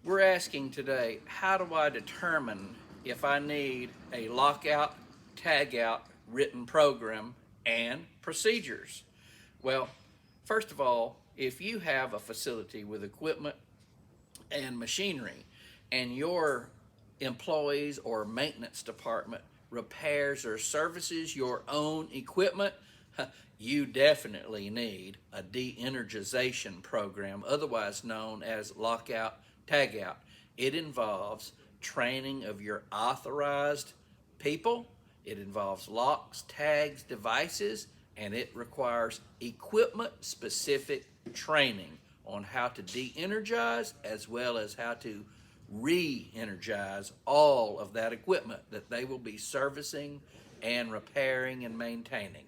We're asking today, how do I determine if I need a lockout, tagout written program and procedures? Well, first of all, if you have a facility with equipment and machinery and your employees or maintenance department repairs or services your own equipment, you definitely need a de-energization program, otherwise known as lockout tagout. It involves training of your authorized people, it involves locks, tags, devices, and it requires equipment specific training on how to de-energize as well as how to re-energize all of that equipment that they will be servicing and repairing and maintaining.